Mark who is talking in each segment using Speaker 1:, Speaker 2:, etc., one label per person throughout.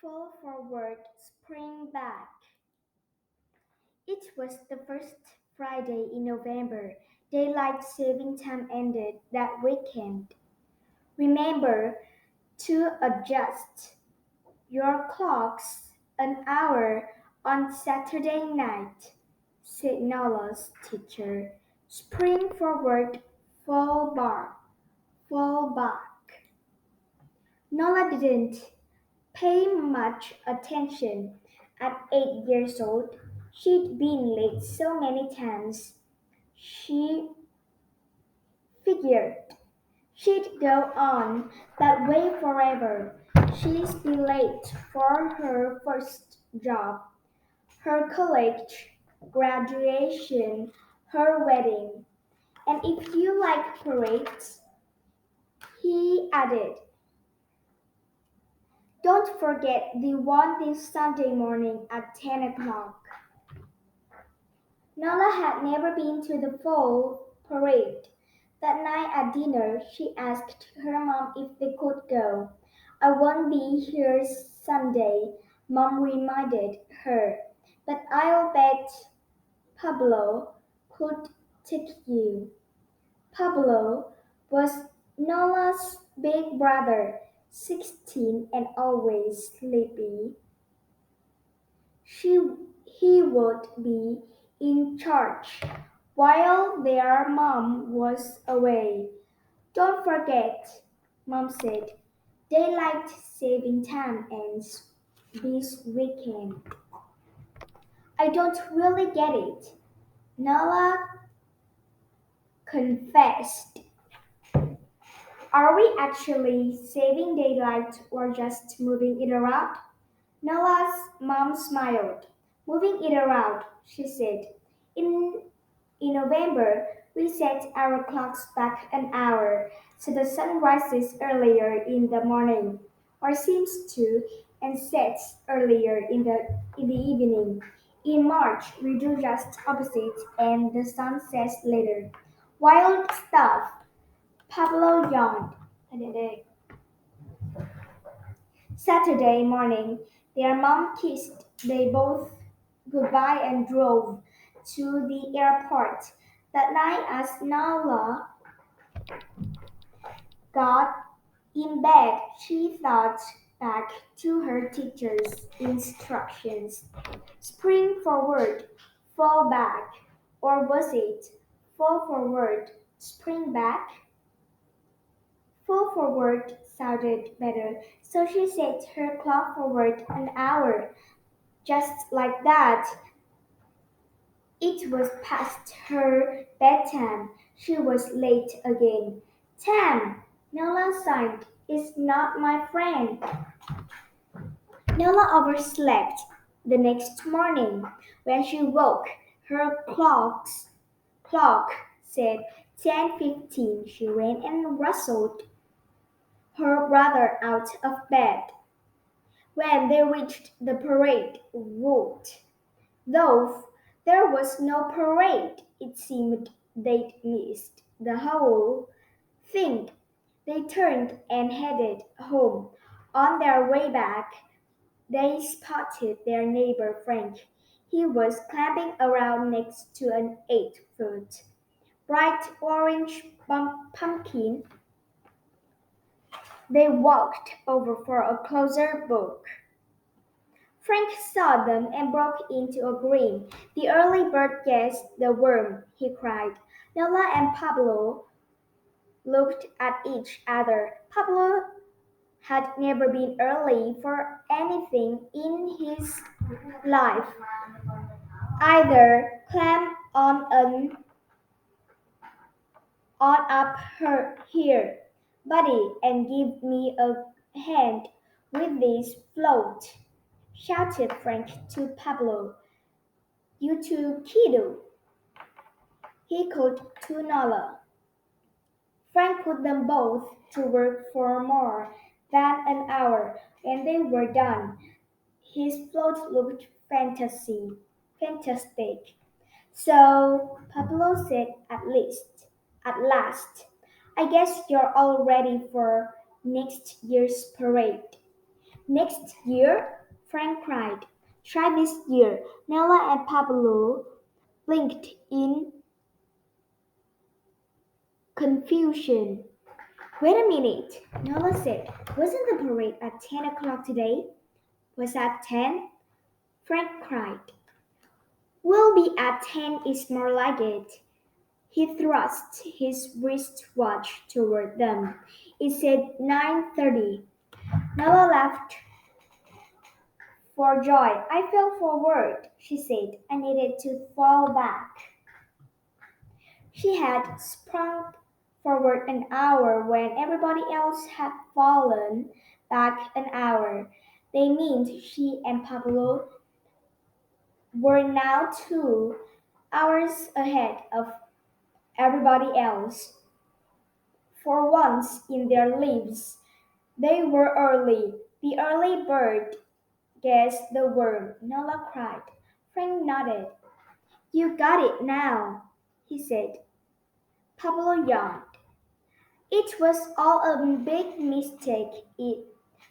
Speaker 1: Fall forward, spring back. It was the first Friday in November. Daylight saving time ended that weekend. Remember to adjust your clocks an hour on Saturday night, said Nola's teacher. Spring forward, fall back. Nola didn't pay much attention. At 8 years old, she'd been late so many times. She figured she'd go on that way forever. She's been late for her first job, her college graduation, her wedding. And if you like parades, he added, don't forget the one this Sunday morning at 10 o'clock. Nala had never been to the fall parade. That night at dinner, she asked her mom if they could go. I won't be here Sunday, Mom reminded her, but I'll bet Pablo could take you. Pablo was Nola's big brother, 16 and always sleepy. She, he would be in charge while their mom was away. Don't forget, Mom said, daylight saving time ends this weekend. I don't really get it, Nala confessed. Are we actually saving daylight or just moving it around? Nola's mom smiled. Moving it around, she said. In, in November, we set our clocks back an hour so the sun rises earlier in the morning, or seems to, and sets earlier in the evening. In March, we do just opposite and the sun sets later. Wild stuff, Pablo yawned. Saturday morning, their mom kissed they both goodbye and drove to the airport. That night, as Nala got in bed, she thought back to her teacher's instructions. Spring forward, fall back. Or was it fall forward, spring back? Fall forward sounded better, so she set her clock forward an hour. Just like that, it was past her bedtime. She was late again. Tam, Nola sighed, is not my friend. Nola overslept. The next morning, when she woke, her clock said 10:15. She ran and rustled her brother out of bed. When they reached the parade route, though there was no parade, it seemed they'd missed the whole thing. They turned and headed home. On their way back, they spotted their neighbor Frank. He was clamping around next to an 8-foot bright orange pumpkin. They walked over for a closer look. Frank saw them and broke into a grin. The early bird gets the worm, he cried. Nola and Pablo looked at each other. Pablo had never been early for anything in his life. Either climb on up here, buddy, and give me a hand with this float, shouted Frank to Pablo. You too, kiddo, he called to Nala. Frank put them both to work for more than an hour. When they were done, his float looked fantastic. So Pablo said at last, I guess you're all ready for next year's parade. Next year? Frank cried. Try this year. Nella and Pablo blinked in confusion. Wait a minute, Nella said. Wasn't the parade at 10 o'clock today? Was at 10? Frank cried. Will be at 10 is more like it. He thrust his wristwatch toward them. It said 9:30. Nella laughed for joy. I fell forward, she said. I needed to fall back. She had sprung forward an hour when everybody else had fallen back an hour. They meant she and Pablo were now 2 hours ahead of everybody else. For once in their lives, they were early. The early bird gets the worm, Nola cried. Frank nodded. You got it now, he said. Pablo yawned. It was all a big mistake,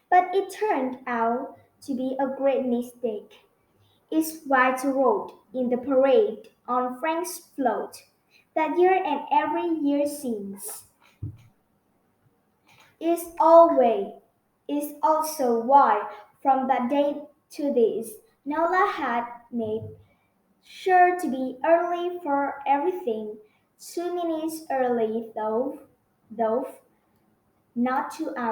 Speaker 1: but it turned out to be a great mistake. It's why to rode in the parade on Frank's float that year and every year since. Is always is also why from that day to this Nola had made sure to be early for everything. 2 minutes early though not 2 hours.